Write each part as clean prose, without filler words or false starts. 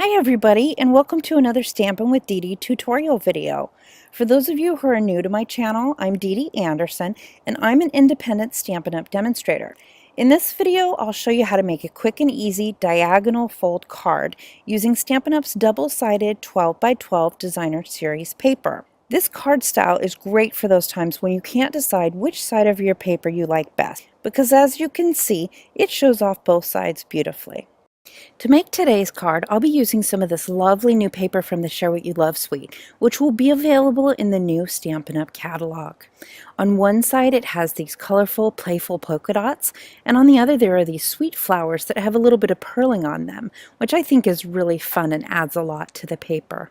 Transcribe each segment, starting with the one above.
Hi everybody, and welcome to another Stampin' with Deedee tutorial video. For those of you who are new to my channel, I'm Deedee Anderson, and I'm an independent Stampin' Up! Demonstrator. In this video, I'll show you how to make a quick and easy diagonal fold card using Stampin' Up's double-sided 12 by 12 designer series paper. This card style is great for those times when you can't decide which side of your paper you like best, because as you can see, it shows off both sides beautifully. To make today's card, I'll be using some of this lovely new paper from the Share What You Love suite, which will be available in the new Stampin' Up! Catalog. On one side, it has these colorful, playful polka dots, and on the other, there are these sweet flowers that have a little bit of purling on them, which I think is really fun and adds a lot to the paper.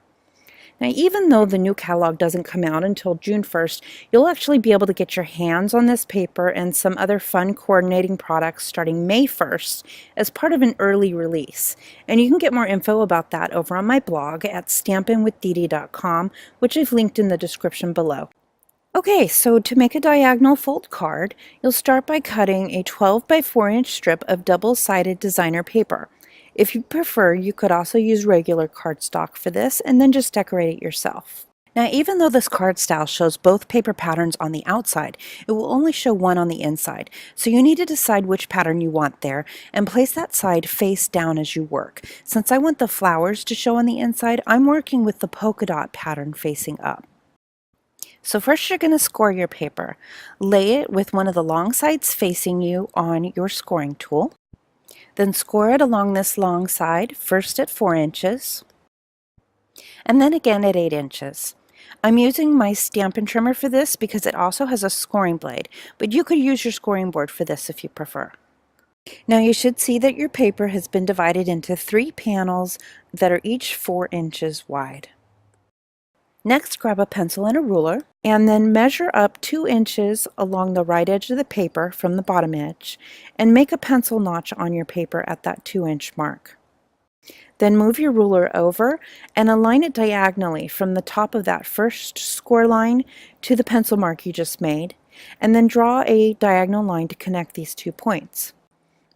Now, even though the new catalog doesn't come out until June 1st, you'll actually be able to get your hands on this paper and some other fun coordinating products starting May 1st as part of an early release. And you can get more info about that over on my blog at stampinwithdeedee.com, which I've linked in the description below. Okay, so to make a diagonal fold card, you'll start by cutting a 12 by 4 inch strip of double-sided designer paper. If you prefer, you could also use regular cardstock for this and then just decorate it yourself. Now, even though this card style shows both paper patterns on the outside, it will only show one on the inside. So you need to decide which pattern you want there and place that side face down as you work. Since I want the flowers to show on the inside, I'm working with the polka dot pattern facing up. So first you're going to score your paper. Lay it with one of the long sides facing you on your scoring tool. Then score it along this long side, first at 4 inches, and then again at 8 inches. I'm using my Stampin' trimmer for this because it also has a scoring blade, but you could use your scoring board for this if you prefer. Now you should see that your paper has been divided into 3 panels that are each 4 inches wide. Next, grab a pencil and a ruler, and then measure up 2 inches along the right edge of the paper from the bottom edge, and make a pencil notch on your paper at that 2-inch mark. Then move your ruler over and align it diagonally from the top of that first score line to the pencil mark you just made, and then draw a diagonal line to connect these 2 points.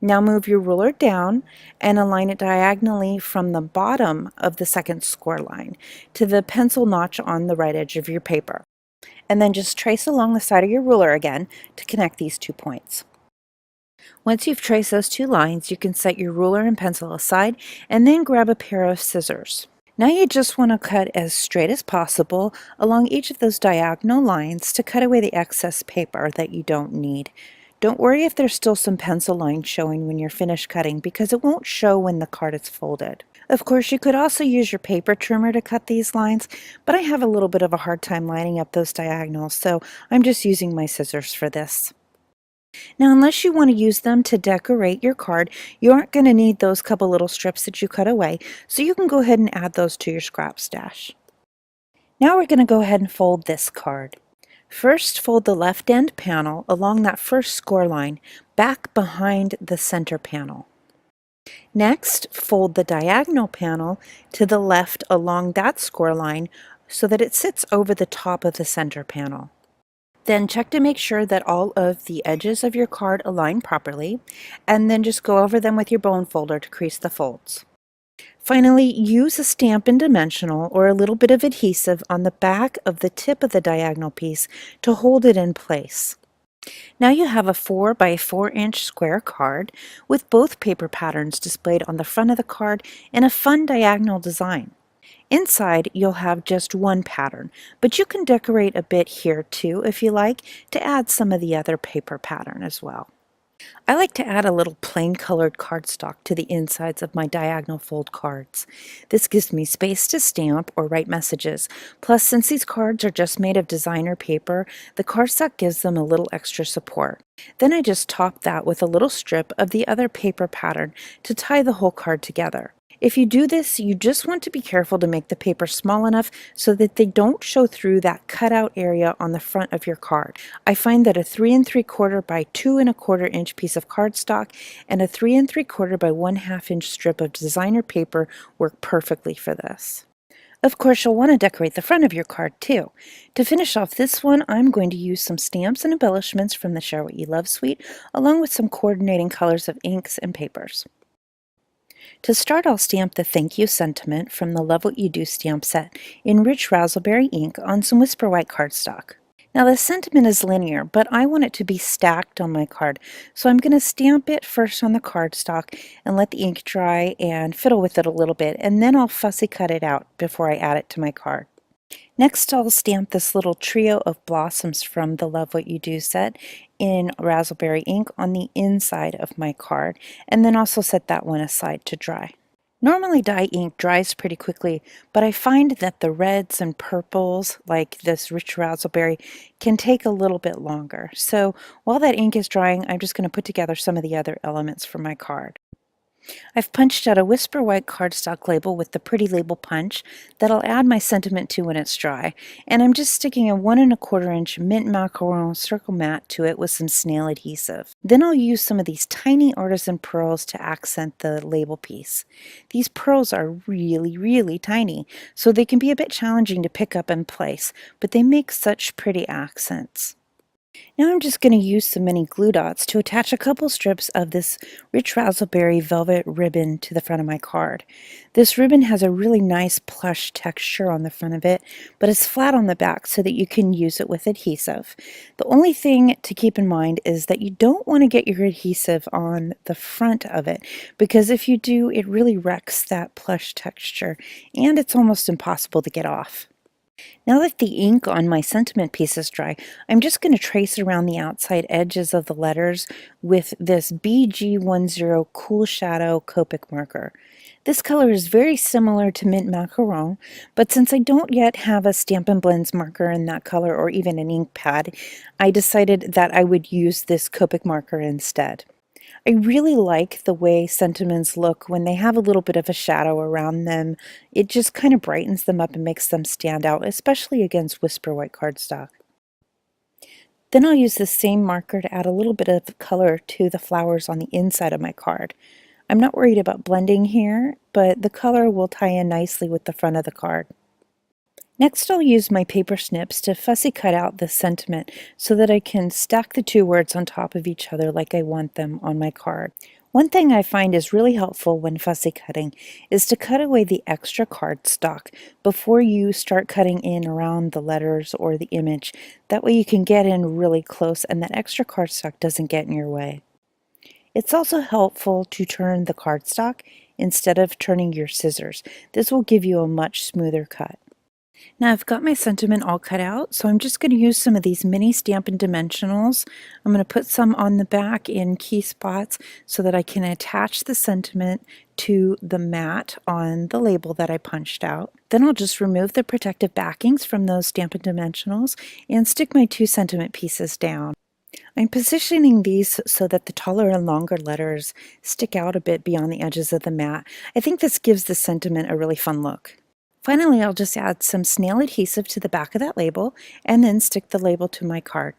Now move your ruler down and align it diagonally from the bottom of the second score line to the pencil notch on the right edge of your paper. And then just trace along the side of your ruler again to connect these 2 points. Once you've traced those 2 lines, you can set your ruler and pencil aside and then grab a pair of scissors. Now you just want to cut as straight as possible along each of those diagonal lines to cut away the excess paper that you don't need. Don't worry if there's still some pencil lines showing when you're finished cutting, because it won't show when the card is folded. Of course, you could also use your paper trimmer to cut these lines, but I have a little bit of a hard time lining up those diagonals, so I'm just using my scissors for this. Now, unless you want to use them to decorate your card, you aren't going to need those couple little strips that you cut away, so you can go ahead and add those to your scrap stash. Now we're going to go ahead and fold this card. First, fold the left end panel along that first score line, back behind the center panel. Next, fold the diagonal panel to the left along that score line so that it sits over the top of the center panel. Then check to make sure that all of the edges of your card align properly, and then just go over them with your bone folder to crease the folds. Finally, use a Stampin' dimensional or a little bit of adhesive on the back of the tip of the diagonal piece to hold it in place. Now you have a 4 by 4 inch square card with both paper patterns displayed on the front of the card in a fun diagonal design. Inside, you'll have just one pattern, but you can decorate a bit here too if you like to add some of the other paper pattern as well. I like to add a little plain colored cardstock to the insides of my diagonal fold cards. This gives me space to stamp or write messages. Plus, since these cards are just made of designer paper, the cardstock gives them a little extra support. Then I just top that with a little strip of the other paper pattern to tie the whole card together. If you do this, you just want to be careful to make the paper small enough so that they don't show through that cutout area on the front of your card. I find that a 3 3/4 by 2 1/4 inch piece of cardstock and a 3 3/4 by 1/2 inch strip of designer paper work perfectly for this. Of course, you'll want to decorate the front of your card too. To finish off this one, I'm going to use some stamps and embellishments from the Share What You Love suite, along with some coordinating colors of inks and papers. To start, I'll stamp the thank you sentiment from the Love What You Do stamp set in rich raspberry ink on some Whisper White cardstock. Now the sentiment is linear, but I want it to be stacked on my card, so I'm going to stamp it first on the cardstock and let the ink dry and fiddle with it a little bit, and then I'll fussy cut it out before I add it to my card. Next, I'll stamp this little trio of blossoms from the Love What You Do set in raspberry ink on the inside of my card, and then also set that one aside to dry. Normally dye ink dries pretty quickly, but I find that the reds and purples, like this rich raspberry, can take a little bit longer. So while that ink is drying, I'm just going to put together some of the other elements for my card. I've punched out a Whisper White cardstock label with the pretty label punch that I'll add my sentiment to when it's dry, and I'm just sticking a 1 1/4 inch mint macaron circle mat to it with some snail adhesive. Then I'll use some of these tiny artisan pearls to accent the label piece. These pearls are really tiny, so they can be a bit challenging to pick up and place, but they make such pretty accents. Now I'm just going to use some mini glue dots to attach a couple strips of this rich raspberry velvet ribbon to the front of my card. This ribbon has a really nice plush texture on the front of it, but it's flat on the back so that you can use it with adhesive. The only thing to keep in mind is that you don't want to get your adhesive on the front of it, because if you do, it really wrecks that plush texture, and it's almost impossible to get off. Now that the ink on my sentiment piece is dry, I'm just going to trace around the outside edges of the letters with this BG10 Cool Shadow Copic marker. This color is very similar to Mint Macaron, but since I don't yet have a Stampin' Blends marker in that color or even an ink pad, I decided that I would use this Copic marker instead. I really like the way sentiments look when they have a little bit of a shadow around them. It just kind of brightens them up and makes them stand out, especially against Whisper White cardstock. Then I'll use the same marker to add a little bit of color to the flowers on the inside of my card. I'm not worried about blending here, but the color will tie in nicely with the front of the card. Next, I'll use my paper snips to fussy cut out the sentiment so that I can stack the two words on top of each other like I want them on my card. One thing I find is really helpful when fussy cutting is to cut away the extra cardstock before you start cutting in around the letters or the image. That way you can get in really close and that extra cardstock doesn't get in your way. It's also helpful to turn the cardstock instead of turning your scissors. This will give you a much smoother cut. Now I've got my sentiment all cut out, so I'm just going to use some of these mini Stampin' dimensionals. I'm going to put some on the back in key spots so that I can attach the sentiment to the mat on the label that I punched out. Then I'll just remove the protective backings from those Stampin' dimensionals and stick my two sentiment pieces down. I'm positioning these so that the taller and longer letters stick out a bit beyond the edges of the mat. I think this gives the sentiment a really fun look. Finally, I'll just add some snail adhesive to the back of that label and then stick the label to my card.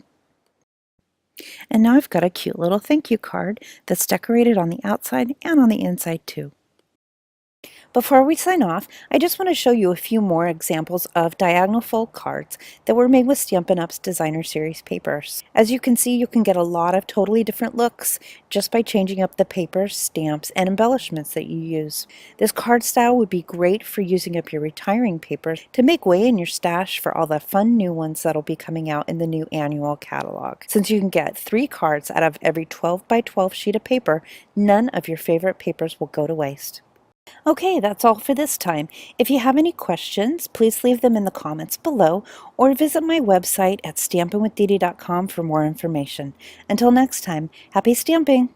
And now I've got a cute little thank you card that's decorated on the outside and on the inside too. Before we sign off, I just want to show you a few more examples of diagonal fold cards that were made with Stampin' Up's Designer Series papers. As you can see, you can get a lot of totally different looks just by changing up the papers, stamps, and embellishments that you use. This card style would be great for using up your retiring papers to make way in your stash for all the fun new ones that'll be coming out in the new annual catalog. Since you can get 3 cards out of every 12 by 12 sheet of paper, none of your favorite papers will go to waste. Okay, that's all for this time. If you have any questions, please leave them in the comments below or visit my website at stampinwithdeedee.com for more information. Until next time, happy stamping!